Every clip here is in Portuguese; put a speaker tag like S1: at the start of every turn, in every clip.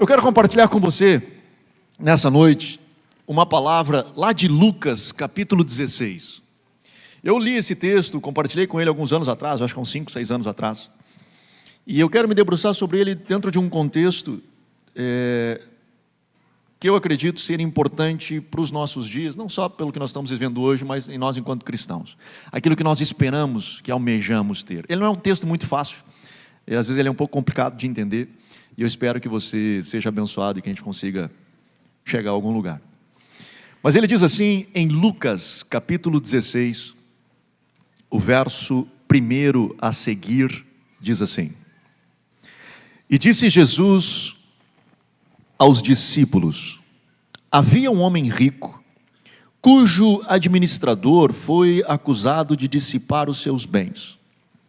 S1: Eu quero compartilhar com você, nessa noite, uma palavra lá de Lucas, capítulo 16. Eu li esse texto, compartilhei com ele alguns anos atrás, acho que uns 5, 6 anos atrás. E eu quero me debruçar sobre ele dentro de um contexto que eu acredito ser importante para os nossos dias, não só pelo que nós estamos vivendo hoje, mas em nós enquanto cristãos. Aquilo que nós esperamos, que almejamos ter. Ele não é um texto muito fácil, às vezes ele é um pouco complicado de entender, e eu espero que você seja abençoado e que a gente consiga chegar a algum lugar. Mas ele diz assim, em Lucas, capítulo 16, o verso 1 a seguir, diz assim: E disse Jesus aos discípulos: Havia um homem rico, cujo administrador foi acusado de dissipar os seus bens.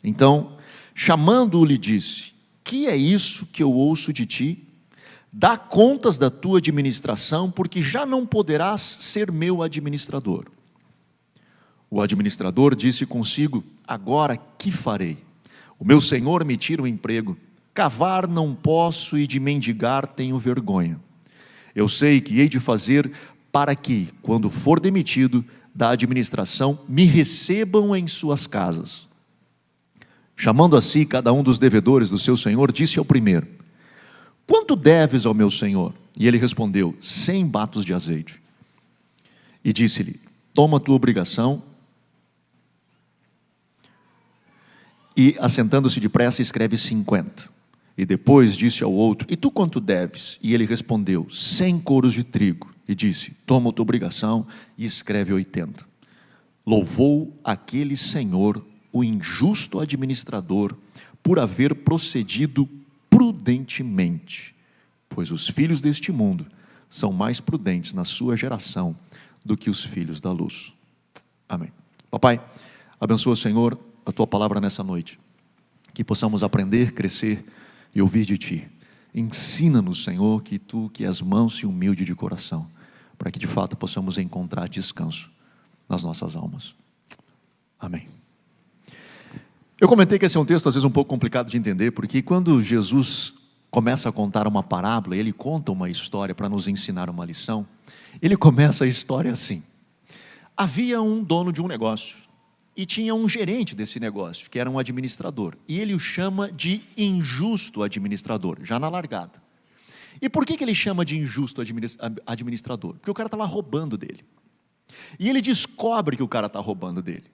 S1: Então, chamando-o, lhe disse: Que é isso que eu ouço de ti? Dá contas da tua administração, porque já não poderás ser meu administrador. O administrador disse consigo: Agora que farei? O meu senhor me tira o emprego. Cavar não posso e de mendigar tenho vergonha. Eu sei que hei de fazer para que, quando for demitido da administração, me recebam em suas casas. Chamando a si cada um dos devedores do seu senhor, disse ao primeiro: Quanto deves ao meu senhor? E ele respondeu: 100 batos de azeite. E disse-lhe: Toma a tua obrigação. E, assentando-se depressa, escreve 50. E depois disse ao outro: E tu quanto deves? E ele respondeu: 100 coros de trigo. E disse: Toma a tua obrigação e escreve 80. Louvou aquele senhor o injusto administrador por haver procedido prudentemente, pois os filhos deste mundo são mais prudentes na sua geração do que os filhos da luz. Amém. Papai, abençoa, Senhor, a tua palavra nessa noite, que possamos aprender, crescer e ouvir de ti. Ensina-nos, Senhor, que tu que és manso e humilde de coração, para que de fato possamos encontrar descanso nas nossas almas. Amém. Eu comentei que esse é um texto às vezes um pouco complicado de entender, porque quando Jesus começa a contar uma parábola, ele conta uma história para nos ensinar uma lição, ele começa a história assim: havia um dono de um negócio, e tinha um gerente desse negócio, que era um administrador, e ele o chama de injusto administrador, já na largada. E por que ele chama de injusto administrador? Porque o cara estava roubando dele, e ele descobre que o cara está roubando dele,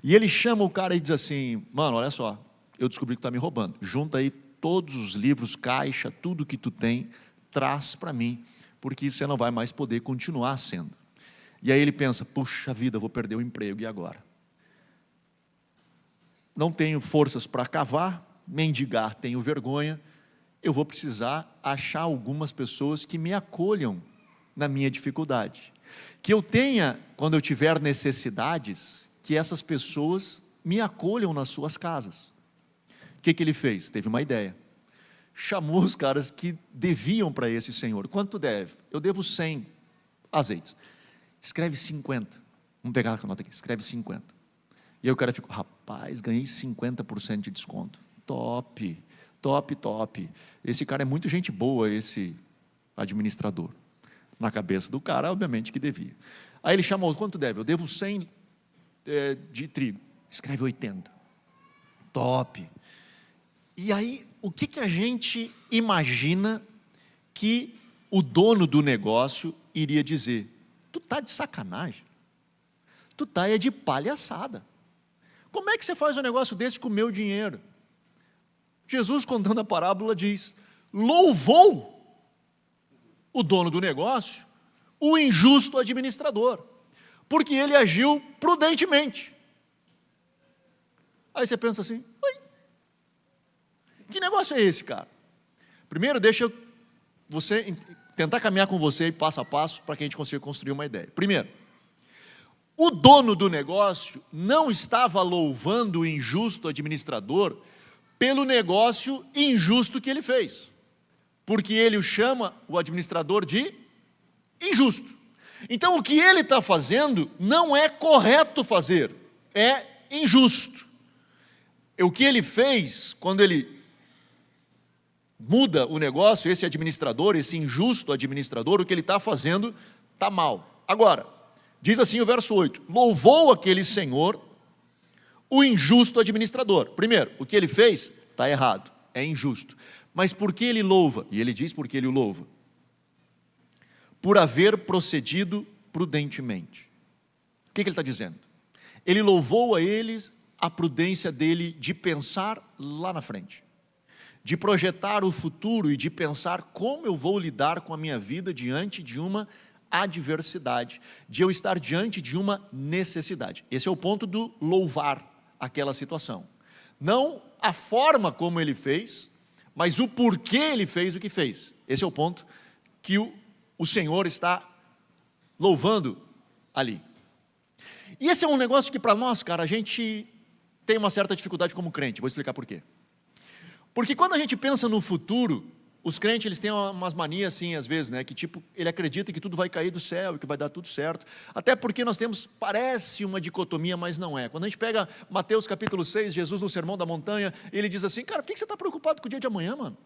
S1: e ele chama o cara e diz assim: Mano, olha só, eu descobri que tu está me roubando, junta aí todos os livros, caixa, tudo que tu tem, traz para mim, porque você não vai mais poder continuar sendo. E aí ele pensa: puxa vida, eu vou perder o emprego, e agora? Não tenho forças para cavar, mendigar tenho vergonha, eu vou precisar achar algumas pessoas que me acolham na minha dificuldade, que eu tenha, quando eu tiver necessidades, que essas pessoas me acolham nas suas casas. O que ele fez? Teve uma ideia, chamou os caras que deviam para esse senhor. Quanto deve? Eu devo 100 azeites. Escreve 50. Vamos pegar a nota aqui, escreve 50. E aí o cara ficou: rapaz, ganhei 50% de desconto. Top, top, top. Esse cara é muito gente boa, esse administrador. Na cabeça do cara, obviamente que devia. Aí ele chamou: quanto deve? Eu devo 100 de trigo. Escreve 80. Top. E aí, o que a gente imagina que o dono do negócio iria dizer? Tu tá de sacanagem. Tu tá de palhaçada. Como é que você faz um negócio desse com o meu dinheiro? Jesus, contando a parábola, diz: louvou o dono do negócio o injusto administrador, porque ele agiu prudentemente. Aí você pensa assim: oi, que negócio é esse, cara? Primeiro, deixa você tentar caminhar com você passo a passo, para que a gente consiga construir uma ideia. Primeiro, o dono do negócio não estava louvando o injusto administrador pelo negócio injusto que ele fez, porque ele o chama, o administrador, de injusto. Então o que ele está fazendo não é correto fazer, é injusto. O que ele fez, quando ele muda o negócio, esse administrador, esse injusto administrador, o que ele está fazendo está mal. Agora, diz assim o verso 8: louvou aquele senhor o injusto administrador. Primeiro, o que ele fez está errado, é injusto. Mas por que ele louva? E ele diz por que ele o louva: por haver procedido prudentemente. O que ele está dizendo? Ele louvou a eles a prudência dele de pensar lá na frente, de projetar o futuro e de pensar como eu vou lidar com a minha vida diante de uma adversidade, de eu estar diante de uma necessidade. Esse é o ponto do louvar aquela situação. Não a forma como ele fez, mas o porquê ele fez o que fez. Esse é o ponto que o Senhor está louvando ali. E esse é um negócio que para nós, cara, a gente tem uma certa dificuldade como crente. Vou explicar por quê. Porque quando a gente pensa no futuro, os crentes, eles têm umas manias assim, às vezes, né? Que tipo, ele acredita que tudo vai cair do céu e que vai dar tudo certo. Até porque nós temos, parece uma dicotomia, mas não é. Quando a gente pega Mateus capítulo 6, Jesus no Sermão da Montanha, ele diz assim: cara, por que você está preocupado com o dia de amanhã, mano?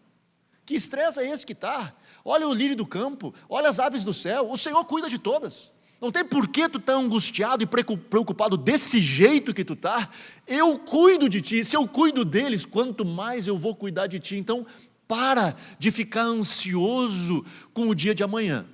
S1: Que estresse é esse que está? Olha o lírio do campo, olha as aves do céu, o Senhor cuida de todas. Não tem por que tu estar angustiado e preocupado desse jeito que tu está. Eu cuido de ti, se eu cuido deles, quanto mais eu vou cuidar de ti. Então, para de ficar ansioso com o dia de amanhã.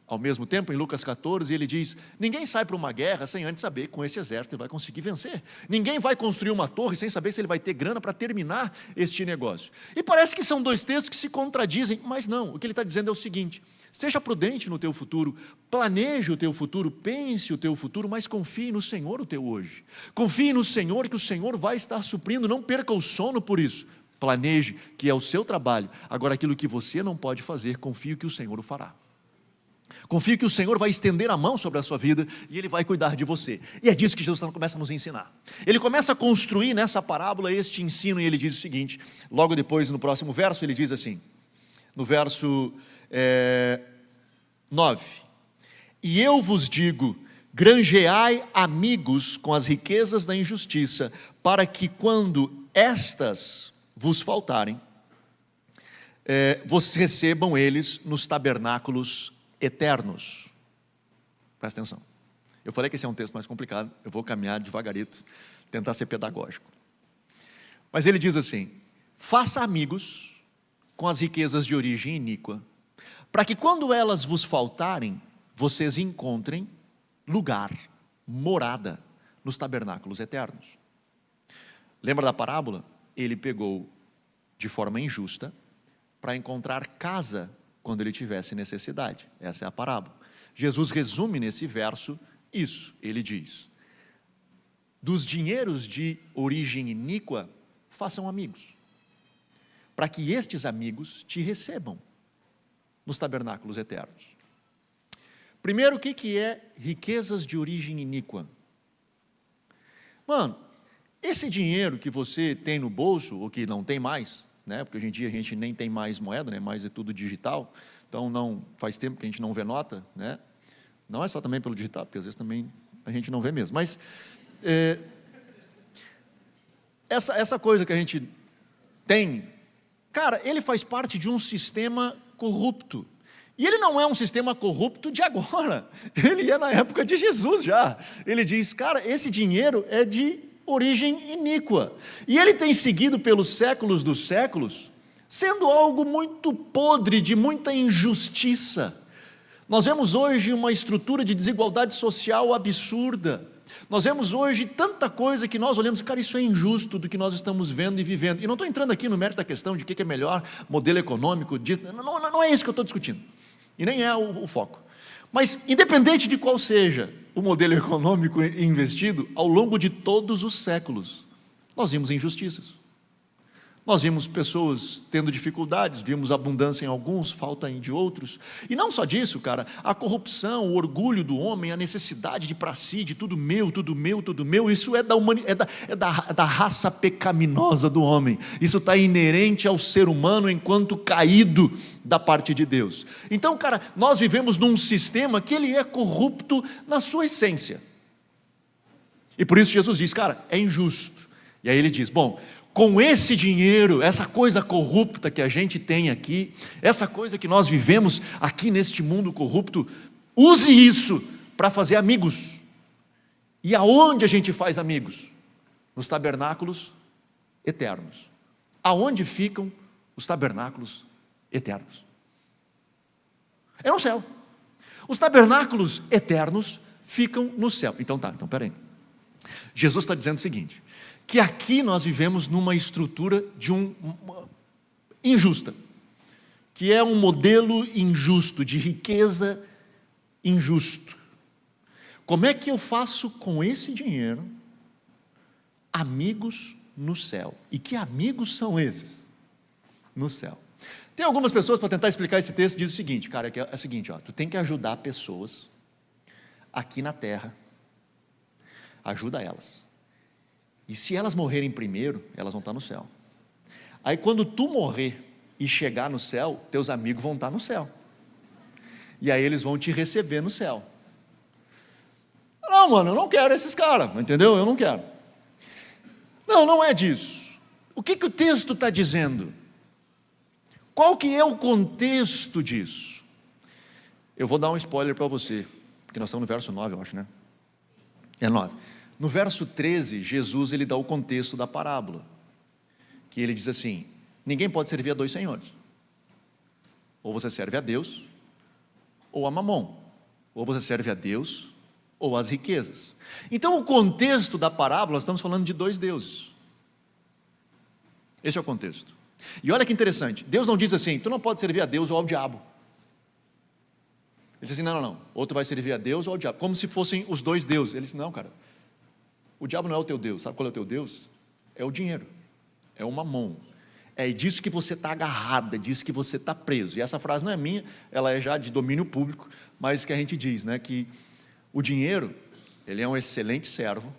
S1: Ao mesmo tempo, em Lucas 14, ele diz: ninguém sai para uma guerra sem antes saber que com esse exército ele vai conseguir vencer. Ninguém vai construir uma torre sem saber se ele vai ter grana para terminar este negócio. E parece que são dois textos que se contradizem, mas não. O que ele está dizendo é o seguinte: seja prudente no teu futuro, planeje o teu futuro, pense o teu futuro, mas confie no Senhor o teu hoje. Confie no Senhor, que o Senhor vai estar suprindo, não perca o sono por isso. Planeje, que é o seu trabalho. Agora, aquilo que você não pode fazer, confie que o Senhor o fará. Confie que o Senhor vai estender a mão sobre a sua vida e Ele vai cuidar de você. E é disso que Jesus começa a nos ensinar. Ele começa a construir nessa parábola este ensino e ele diz o seguinte, logo depois no próximo verso, ele diz assim, no verso 9: e eu vos digo, granjeai amigos com as riquezas da injustiça, para que quando estas vos faltarem, vocês recebam eles nos tabernáculos eternos. Presta atenção. Eu falei que esse é um texto mais complicado, eu vou caminhar devagarito, tentar ser pedagógico. Mas ele diz assim: faça amigos com as riquezas de origem iníqua, para que quando elas vos faltarem, vocês encontrem lugar, morada, nos tabernáculos eternos. Lembra da parábola? Ele pegou de forma injusta para encontrar casa quando ele tivesse necessidade. Essa é a parábola. Jesus resume nesse verso isso. Ele diz: dos dinheiros de origem iníqua, façam amigos, para que estes amigos te recebam nos tabernáculos eternos. Primeiro, o que é riquezas de origem iníqua? Mano, esse dinheiro que você tem no bolso, ou que não tem mais, né? Porque hoje em dia a gente nem tem mais moeda, né? Mais é tudo digital, então não faz tempo que a gente não vê nota, né? Não é só também pelo digital, porque às vezes também a gente não vê mesmo, mas essa coisa que a gente tem, cara, ele faz parte de um sistema corrupto. E ele não é um sistema corrupto de agora, ele é na época de Jesus já. Ele diz, cara, esse dinheiro é de origem iníqua, e ele tem seguido pelos séculos dos séculos, sendo algo muito podre, de muita injustiça. Nós vemos hoje uma estrutura de desigualdade social absurda. Nós vemos hoje tanta coisa que nós olhamos, cara, isso é injusto do que nós estamos vendo e vivendo. E não estou entrando aqui no mérito da questão de o que é melhor, modelo econômico, não é isso que eu estou discutindo, e nem é o foco. Mas, independente de qual seja o modelo econômico investido, ao longo de todos os séculos, nós vimos injustiças. Nós vimos pessoas tendo dificuldades, vimos abundância em alguns, falta de outros. E não só disso, cara, a corrupção, o orgulho do homem, a necessidade de para si, de tudo meu, tudo meu, tudo meu, isso é da raça pecaminosa do homem. Isso está inerente ao ser humano enquanto caído da parte de Deus. Então, cara, nós vivemos num sistema que ele é corrupto na sua essência. E por isso Jesus diz, cara, é injusto. E aí ele diz, bom, com esse dinheiro, essa coisa corrupta que a gente tem aqui, essa coisa que nós vivemos aqui neste mundo corrupto, use isso para fazer amigos. E aonde a gente faz amigos? Nos tabernáculos eternos. Aonde ficam os tabernáculos eternos? É no céu. Os tabernáculos eternos ficam no céu. Então peraí. Jesus está dizendo o seguinte, que aqui nós vivemos numa estrutura de injusta, que é um modelo injusto, de riqueza injusto. Como é que eu faço com esse dinheiro amigos no céu? E que amigos são esses no céu? Tem algumas pessoas, para tentar explicar esse texto, diz o seguinte, cara, é o seguinte, tu tem que ajudar pessoas aqui na terra, ajuda elas, e se elas morrerem primeiro, elas vão estar no céu. Aí quando tu morrer e chegar no céu, teus amigos vão estar no céu, e aí eles vão te receber no céu. Não, mano, eu não quero esses caras, entendeu? Eu não quero. Não é disso. O que o texto está dizendo? Qual que é o contexto disso? Eu vou dar um spoiler para você, porque nós estamos no verso 9, eu acho, né? É 9. No verso 13, Jesus ele dá o contexto da parábola, que ele diz assim, ninguém pode servir a dois senhores. Ou você serve a Deus, ou a Mamon. Ou você serve a Deus, ou as riquezas. Então o contexto da parábola, nós estamos falando de dois deuses. Esse é o contexto. E olha que interessante, Deus não diz assim, tu não pode servir a Deus ou ao diabo. Ele diz assim, não, ou tu vai servir a Deus ou ao diabo, como se fossem os dois deuses. Ele diz, não, cara, o diabo não é o teu Deus, sabe qual é o teu Deus? É o dinheiro, é o mamon, é disso que você está agarrado, é disso que você está preso. E essa frase não é minha, ela é já de domínio público, mas que a gente diz, né, que o dinheiro, ele é um excelente servo,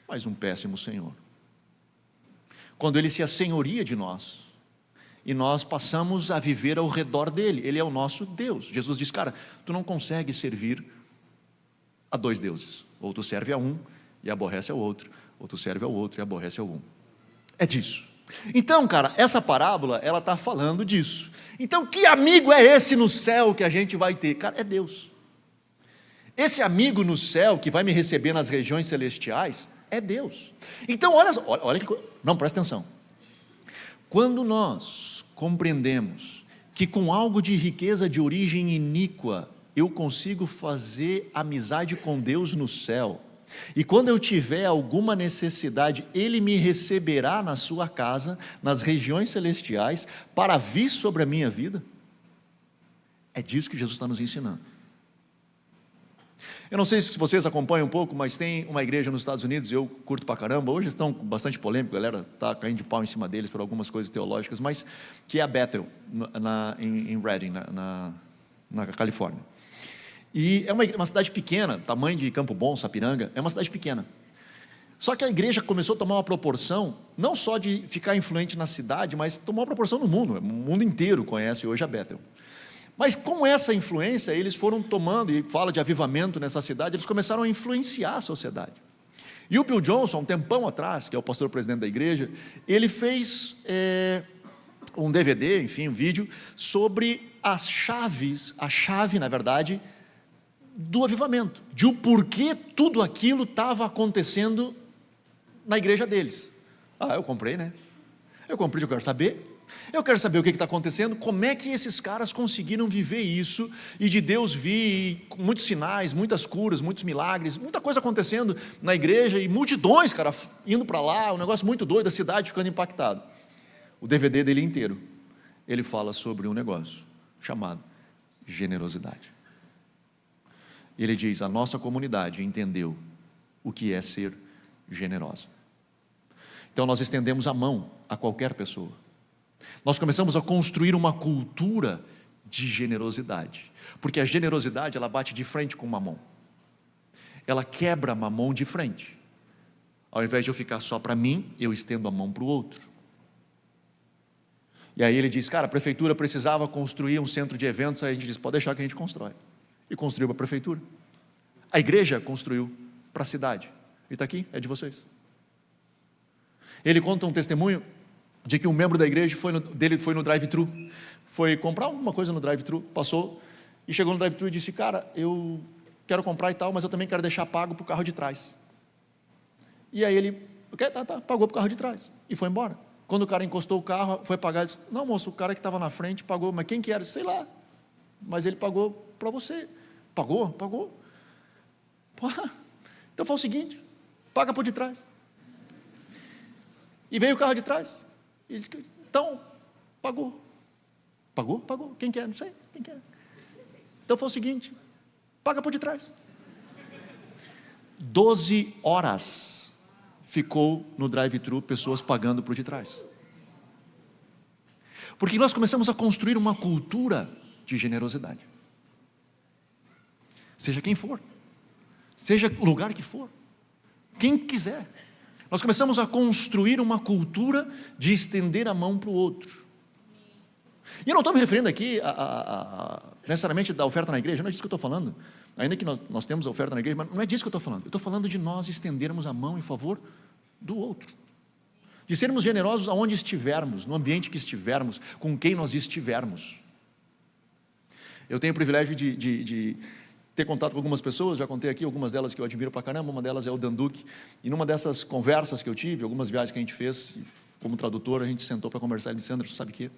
S1: mas um péssimo senhor. Quando ele se assenhoria de nós, e nós passamos a viver ao redor dele, ele é o nosso Deus. Jesus diz, cara, tu não consegue servir a dois deuses, ou tu serve a um e aborrece ao outro, ou tu serve ao outro e aborrece ao um. É disso. Então, cara, essa parábola, ela está falando disso. Então, que amigo é esse no céu que a gente vai ter? Cara, é Deus. Esse amigo no céu que vai me receber nas regiões celestiais é Deus. Então olha que coisa. Não, presta atenção. Quando nós compreendemos que com algo de riqueza de origem iníqua eu consigo fazer amizade com Deus no céu, e quando eu tiver alguma necessidade, Ele me receberá na sua casa, nas regiões celestiais, para vir sobre a minha vida, é disso que Jesus está nos ensinando. Eu não sei se vocês acompanham um pouco, mas tem uma igreja nos Estados Unidos, eu curto pra caramba, hoje estão bastante polêmicos, a galera está caindo de pau em cima deles por algumas coisas teológicas, mas que é a Bethel, em Redding, na Califórnia. E é uma cidade pequena, tamanho de Campo Bom, Sapiranga, é uma cidade pequena. Só que a igreja começou a tomar uma proporção, não só de ficar influente na cidade, mas tomou uma proporção no mundo, o mundo inteiro conhece hoje a Bethel. Mas com essa influência, eles foram tomando, e fala de avivamento nessa cidade, eles começaram a influenciar a sociedade. E o Bill Johnson, um tempão atrás, que é o pastor presidente da igreja, ele fez um DVD, enfim, um vídeo, sobre as chaves, a chave, na verdade, do avivamento, de o porquê tudo aquilo estava acontecendo na igreja deles. Eu comprei, né? Eu comprei, eu quero saber. Eu quero saber o que está acontecendo, como é que esses caras conseguiram viver isso, e de Deus vir muitos sinais, muitas curas, muitos milagres, muita coisa acontecendo na igreja, e multidões, cara, indo para lá, um negócio muito doido, a cidade ficando impactada. O DVD dele inteiro, ele fala sobre um negócio chamado generosidade. Ele diz, a nossa comunidade entendeu o que é ser generosa. Então nós estendemos a mão a qualquer pessoa. Nós começamos a construir uma cultura de generosidade, porque a generosidade, ela bate de frente com o mamon, ela quebra mamon de frente. Ao invés de eu ficar só para mim, eu estendo a mão para o outro. E aí ele diz, cara, a prefeitura precisava construir um centro de eventos, aí a gente diz, pode deixar que a gente constrói. E construiu para a prefeitura. A igreja construiu para a cidade, e está aqui, é de vocês. Ele conta um testemunho de que um membro da igreja dele foi no drive-thru, foi comprar alguma coisa no drive-thru, passou e chegou no drive-thru e disse: cara, eu quero comprar e tal, mas eu também quero deixar pago para o carro de trás. E aí ele, pagou para o carro de trás e foi embora. Quando o cara encostou o carro, foi pagar, ele disse: não, moço, o cara que estava na frente pagou, mas quem que era? Sei lá, mas ele pagou para você. Pagou? Pô, então foi o seguinte, paga por de trás. E veio o carro de trás. Ele, então, pagou. Pagou. Quem quer? Não sei. Quem quer? Então foi o seguinte, paga por de trás. 12 horas ficou no drive-thru, pessoas pagando por de trás. Porque nós começamos a construir uma cultura de generosidade. Seja quem for, seja o lugar que for, quem quiser. Nós começamos a construir uma cultura de estender a mão para o outro. E eu não estou me referindo aqui necessariamente da oferta na igreja, não é disso que eu estou falando. Ainda que nós temos a oferta na igreja, mas não é disso que eu estou falando. Eu estou falando de nós estendermos a mão em favor do outro. De sermos generosos aonde estivermos, no ambiente que estivermos, com quem nós estivermos. Eu tenho o privilégio de ter contato com algumas pessoas, já contei aqui algumas delas que eu admiro pra caramba, uma delas é o Danduque, e numa dessas conversas que eu tive, algumas viagens que a gente fez, como tradutor, a gente sentou para conversar, ele disse: Anderson, sabe o quê?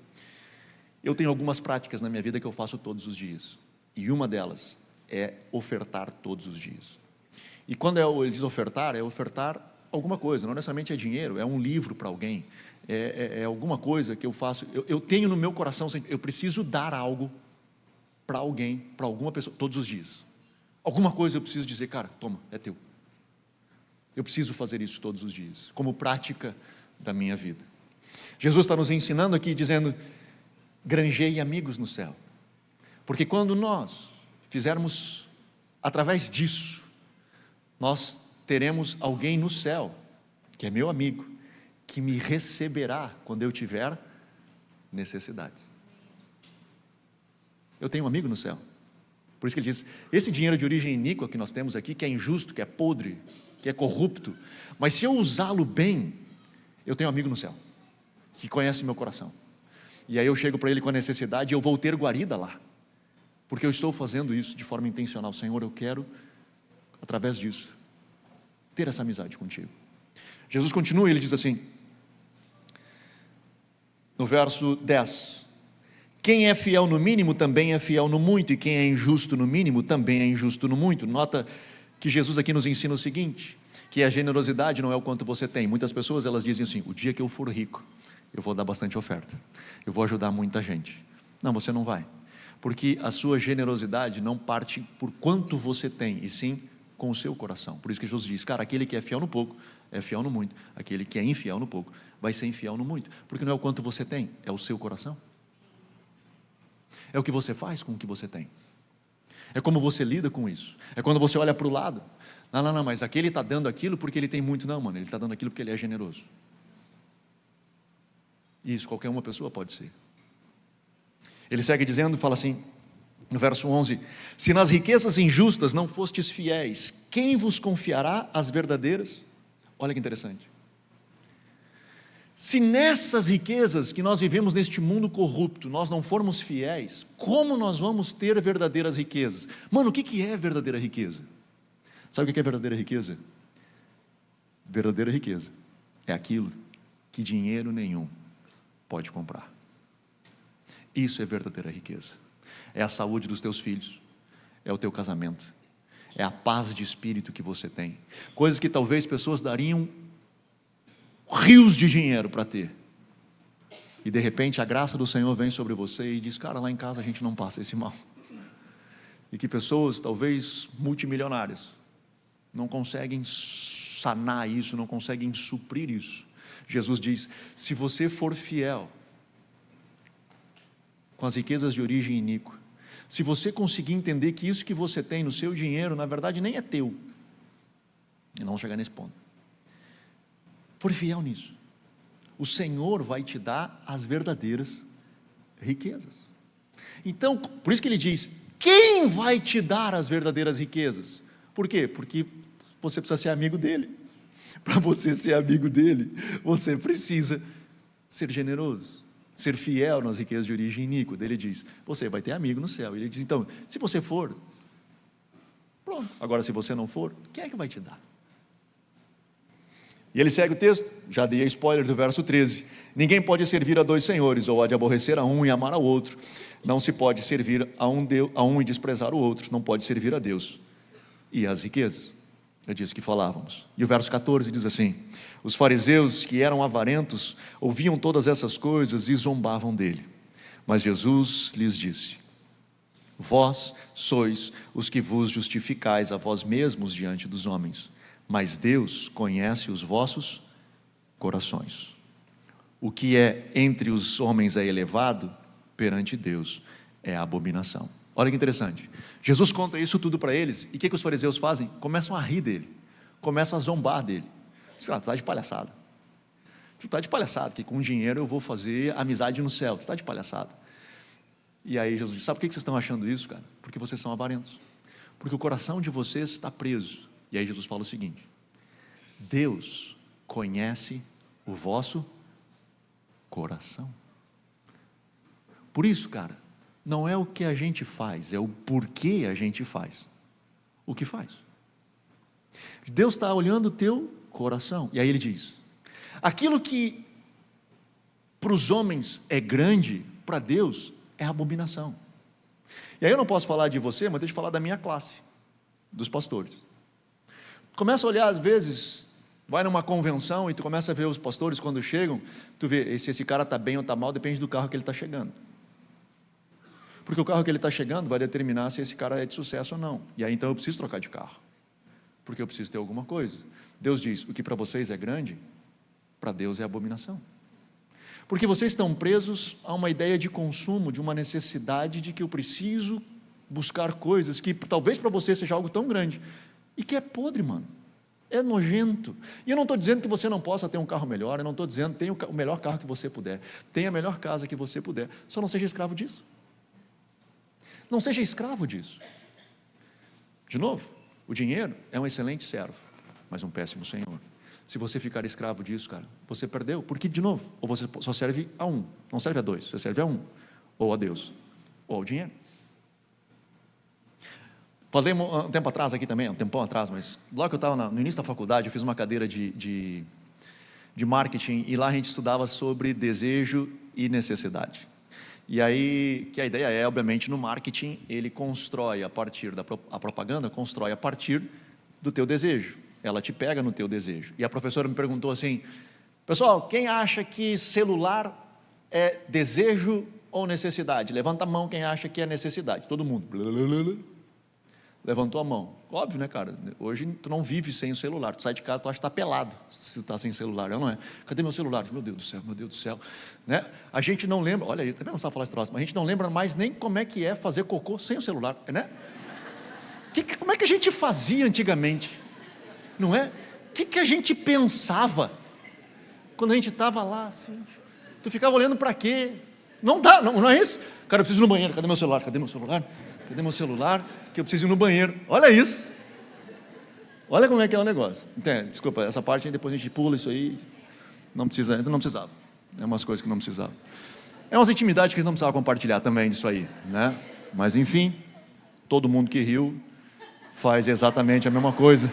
S1: Eu tenho algumas práticas na minha vida que eu faço todos os dias, e uma delas é ofertar todos os dias. E quando ele diz ofertar, é ofertar alguma coisa, não necessariamente é dinheiro, é um livro para alguém, é alguma coisa que eu faço, eu tenho no meu coração, eu preciso dar algo para alguém, para alguma pessoa, todos os dias. Alguma coisa eu preciso dizer: cara, toma, é teu. Eu preciso fazer isso todos os dias, como prática da minha vida. Jesus está nos ensinando aqui, dizendo: granjei amigos no céu. Porque quando nós fizermos através disso, nós teremos alguém no céu, que é meu amigo, que me receberá quando eu tiver necessidades. Eu tenho um amigo no céu. Por isso que ele diz: esse dinheiro de origem iníqua que nós temos aqui, que é injusto, que é podre, que é corrupto, mas se eu usá-lo bem, eu tenho um amigo no céu, que conhece meu coração. E aí eu chego para ele com a necessidade e eu vou ter guarida lá, porque eu estou fazendo isso de forma intencional. Senhor, eu quero, através disso, ter essa amizade contigo. Jesus continua e ele diz assim, no verso 10: quem é fiel no mínimo também é fiel no muito, e quem é injusto no mínimo também é injusto no muito. Nota que Jesus aqui nos ensina o seguinte, que a generosidade não é o quanto você tem. Muitas pessoas, elas dizem assim: o dia que eu for rico, eu vou dar bastante oferta, eu vou ajudar muita gente. Não, você não vai, porque a sua generosidade não parte por quanto você tem, e sim com o seu coração. Por isso que Jesus diz: cara, aquele que é fiel no pouco, é fiel no muito. Aquele que é infiel no pouco, vai ser infiel no muito. Porque não é o quanto você tem, é o seu coração. É o que você faz com o que você tem. É como você lida com isso. É quando você olha para o lado: não, mas aquele está dando aquilo porque ele tem muito. Não, mano, ele está dando aquilo porque ele é generoso. Isso, qualquer uma pessoa pode ser. Ele segue dizendo, fala assim, no verso 11: se nas riquezas injustas não fostes fiéis, quem vos confiará as verdadeiras? Olha que interessante. Se nessas riquezas que nós vivemos neste mundo corrupto, nós não formos fiéis, como nós vamos ter verdadeiras riquezas? Mano, o que é verdadeira riqueza? Sabe o que é verdadeira riqueza? Verdadeira riqueza é aquilo que dinheiro nenhum pode comprar. Isso é verdadeira riqueza. É a saúde dos teus filhos, é o teu casamento, é a paz de espírito que você tem. Coisas que talvez pessoas dariam rios de dinheiro para ter, e de repente a graça do Senhor vem sobre você e diz: cara, lá em casa a gente não passa esse mal. E que pessoas talvez multimilionárias não conseguem sanar isso, não conseguem suprir isso. Jesus diz: se você for fiel com as riquezas de origem iníqua, se você conseguir entender que isso que você tem no seu dinheiro, na verdade nem é teu, e não chegar nesse ponto, for fiel nisso, o Senhor vai te dar as verdadeiras riquezas. Então, por isso que ele diz: quem vai te dar as verdadeiras riquezas? Por quê? Porque você precisa ser amigo dele. Para você ser amigo dele, você precisa ser generoso, ser fiel nas riquezas de origem iníqua. Ele diz, você vai ter amigo no céu. Ele diz, então, se você for, pronto. Agora, se você não for, quem é que vai te dar? E ele segue o texto, já dei a spoiler do verso 13. Ninguém pode servir a dois senhores, ou há de aborrecer a um e amar ao outro. Não se pode servir a um e desprezar o outro. Não pode servir a Deus e às riquezas. É disso que falávamos. E o verso 14 diz assim, os fariseus que eram avarentos ouviam todas essas coisas e zombavam dele. Mas Jesus lhes disse, vós sois os que vos justificais a vós mesmos diante dos homens, mas Deus conhece os vossos corações. O que é entre os homens é elevado, perante Deus é abominação. Olha que interessante, Jesus conta isso tudo para eles, e o que os fariseus fazem? Começam a rir dele, começam a zombar dele. Tu está de palhaçada, tu está de palhaçada, que com dinheiro eu vou fazer amizade no céu, tu está de palhaçada. E aí Jesus diz, sabe por que vocês estão achando isso, cara? Porque vocês são avarentos, porque o coração de vocês está preso. E aí Jesus fala o seguinte, Deus conhece o vosso coração. Por isso, cara, não é o que a gente faz, é o porquê a gente faz o que faz. Deus está olhando o teu coração. E aí ele diz, aquilo que para os homens é grande, para Deus é abominação. E aí eu não posso falar de você, mas deixa eu falar da minha classe, dos pastores. Começa a olhar às vezes, vai numa convenção e tu começa a ver os pastores quando chegam, tu vê se esse cara está bem ou está mal, depende do carro que ele está chegando. Porque o carro que ele está chegando vai determinar se esse cara é de sucesso ou não. E aí então eu preciso trocar de carro, porque eu preciso ter alguma coisa. Deus diz, o que para vocês é grande, para Deus é abominação. Porque vocês estão presos a uma ideia de consumo, de uma necessidade de que eu preciso buscar coisas que talvez para você seja algo tão grande, e que é podre, mano, é nojento. E eu não estou dizendo que você não possa ter um carro melhor, eu não estou dizendo, tenha o melhor carro que você puder, tenha a melhor casa que você puder, só não seja escravo disso. Não seja escravo disso. De novo, o dinheiro é um excelente servo, mas um péssimo senhor. Se você ficar escravo disso, cara, você perdeu, porque de novo, ou você só serve a um, não serve a dois, você serve a um, ou a Deus, ou ao dinheiro. Falei um tempo atrás aqui também, um tempão atrás, mas logo que eu estava no início da faculdade, eu fiz uma cadeira de marketing, e lá a gente estudava sobre desejo e necessidade. E aí, que a ideia é, obviamente, no marketing, ele constrói a partir a propaganda, constrói a partir do teu desejo. Ela te pega no teu desejo. E a professora me perguntou assim, pessoal, quem acha que celular é desejo ou necessidade? Levanta a mão quem acha que é necessidade. Todo mundo levantou a mão. Óbvio, né, cara? Hoje tu não vive sem o celular. Tu sai de casa, tu acha que está pelado se tu está sem celular, não é? Cadê meu celular? Meu Deus do céu. Né? A gente não lembra, olha aí, também não sabe falar esse troço, mas a gente não lembra mais nem como é que é fazer cocô sem o celular, né? Como é que a gente fazia antigamente? Não é? O que a gente pensava quando a gente estava lá assim? Tu ficava olhando para quê? Não dá, não é isso? Cara, eu preciso ir no banheiro, cadê meu celular? Cadê meu celular? Cadê meu celular? Que eu preciso ir no banheiro. Olha isso. Olha como é que é o negócio. Entende? Desculpa, essa parte aí depois a gente pula isso aí. Não precisava. É umas coisas que não precisava. É umas intimidades que não precisava compartilhar também disso aí, né? Mas enfim, todo mundo que riu faz exatamente a mesma coisa,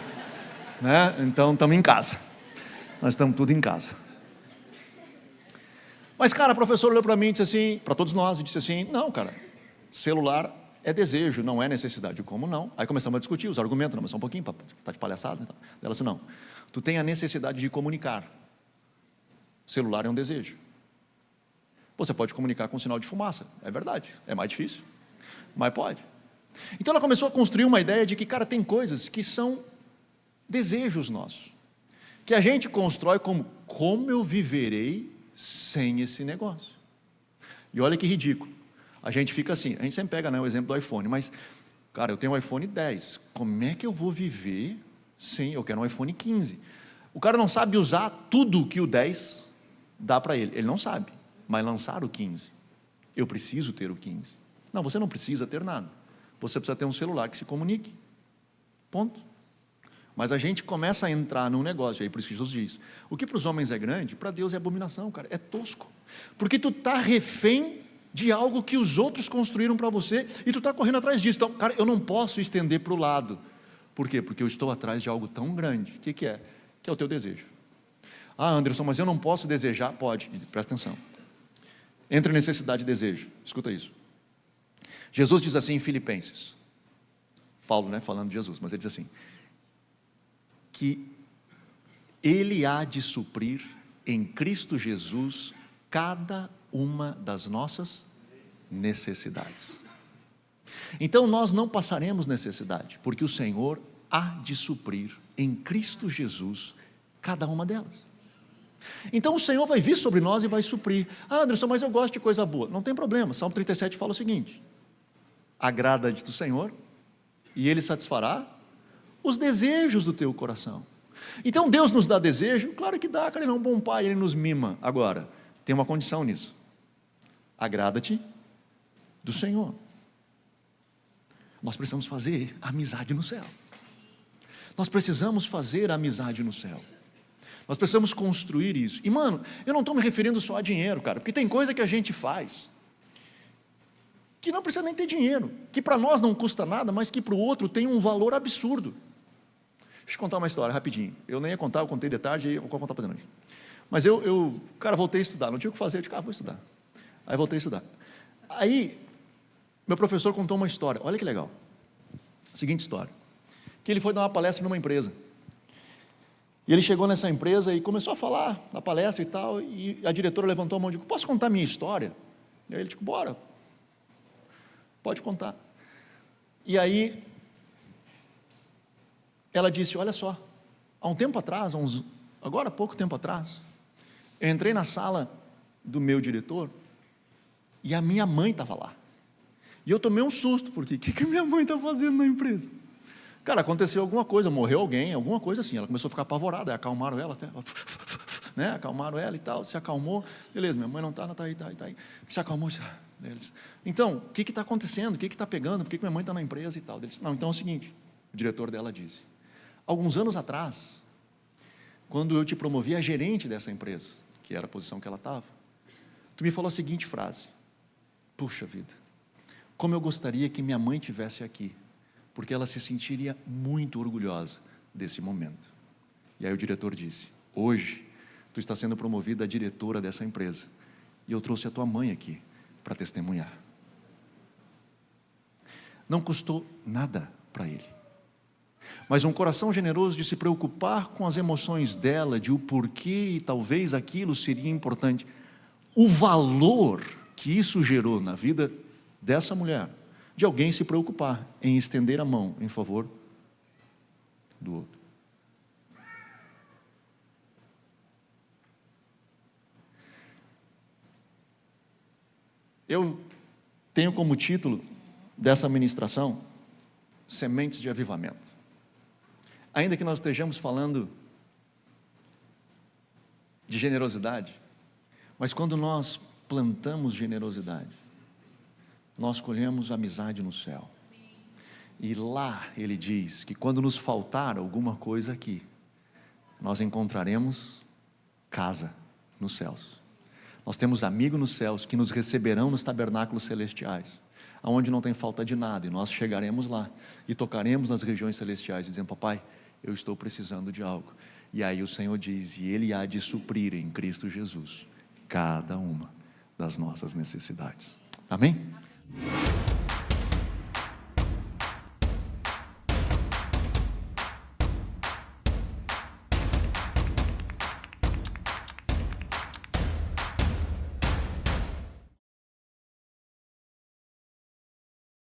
S1: né? Então estamos em casa. Nós estamos tudo em casa. Mas cara, a professora olhou para mim e disse assim, para todos nós, e disse assim, não cara, celular é desejo, não é necessidade. Como não? Aí começamos a discutir os argumentos, não, mas só um pouquinho, está de palhaçada. Então. Ela disse, não, tu tem a necessidade de comunicar. Celular é um desejo. Você pode comunicar com sinal de fumaça, é verdade, é mais difícil, mas pode. Então ela começou a construir uma ideia de que, cara, tem coisas que são desejos nossos, que a gente constrói como eu viverei sem esse negócio. E olha que ridículo. A gente fica assim, a gente sempre pega, né, o exemplo do iPhone, mas, cara, eu tenho um iPhone 10, como é que eu vou viver sem, eu quero um iPhone 15. O cara não sabe usar tudo que o 10 dá para ele não sabe, mas lançar o 15, eu preciso ter o 15. Não, você não precisa ter nada, você precisa ter um celular que se comunique, ponto. Mas a gente começa a entrar num negócio, aí por isso que Jesus diz, o que para os homens é grande, para Deus é abominação, cara, é tosco. Porque tu está refém de algo que os outros construíram para você, e tu está correndo atrás disso. Então, cara, eu não posso estender para o lado. Por quê? Porque eu estou atrás de algo tão grande. O que é? Que é o teu desejo. Ah, Anderson, mas eu não posso desejar? Pode, presta atenção. Entre necessidade e desejo, escuta isso. Jesus diz assim em Filipenses, Paulo, né, falando de Jesus, mas ele diz assim, que Ele há de suprir em Cristo Jesus cada uma das nossas necessidades. Então nós não passaremos necessidade, porque o Senhor há de suprir em Cristo Jesus cada uma delas. Então o Senhor vai vir sobre nós e vai suprir. Ah, Anderson, mas eu gosto de coisa boa. Não tem problema, Salmo 37 fala o seguinte, agrada-te do Senhor e Ele satisfará os desejos do teu coração. Então Deus nos dá desejo? Claro que dá, cara, Ele é um bom pai, Ele nos mima. Agora, tem uma condição nisso, agrada-te do Senhor. Nós precisamos fazer amizade no céu. Nós precisamos fazer amizade no céu. Nós precisamos construir isso. E mano, eu não estou me referindo só a dinheiro, cara, porque tem coisa que a gente faz que não precisa nem ter dinheiro, que para nós não custa nada, mas que para o outro tem um valor absurdo. Deixa eu contar uma história rapidinho. Eu nem ia contar, eu contei de tarde e eu vou contar para de noite. Mas cara, voltei a estudar, não tinha o que fazer, eu disse, vou estudar. Aí voltei a estudar. Aí, meu professor contou uma história, olha que legal. Seguinte história, que ele foi dar uma palestra numa empresa. E ele chegou nessa empresa e começou a falar na palestra e tal, e a diretora levantou a mão e disse, posso contar minha história? E aí ele disse, bora, pode contar. E aí, ela disse, olha só, há um tempo atrás, agora há pouco tempo atrás, eu entrei na sala do meu diretor e a minha mãe estava lá. E eu tomei um susto, porque o que a minha mãe está fazendo na empresa? Cara, aconteceu alguma coisa, morreu alguém, alguma coisa assim. Ela começou a ficar apavorada, aí acalmaram ela até, né? Acalmaram ela e tal, se acalmou. Beleza, minha mãe não está, está aí. Se acalmou, então, o que está acontecendo? O que está pegando? Por que minha mãe está na empresa e tal? Ele disse, não, então é o seguinte, o diretor dela disse, alguns anos atrás, quando eu te promovi a gerente dessa empresa, que era a posição que ela estava, tu me falou a seguinte frase, puxa vida, como eu gostaria que minha mãe estivesse aqui, porque ela se sentiria muito orgulhosa desse momento. E aí o diretor disse, hoje, tu está sendo promovida a diretora dessa empresa, e eu trouxe a tua mãe aqui, para testemunhar. Não custou nada para ele, mas um coração generoso de se preocupar com as emoções dela, de o porquê e talvez aquilo seria importante, o valor que isso gerou na vida dessa mulher, de alguém se preocupar em estender a mão em favor do outro. Eu tenho como título dessa ministração, Sementes de Avivamento. Ainda que nós estejamos falando de generosidade, mas quando nós plantamos generosidade, nós colhemos amizade no céu. E lá ele diz que quando nos faltar alguma coisa aqui, nós encontraremos casa nos céus. Nós temos amigos nos céus que nos receberão nos tabernáculos celestiais, aonde não tem falta de nada, e nós chegaremos lá e tocaremos nas regiões celestiais, dizendo, papai, eu estou precisando de algo. E aí o Senhor diz, e Ele há de suprir em Cristo Jesus cada uma das nossas necessidades. Amém?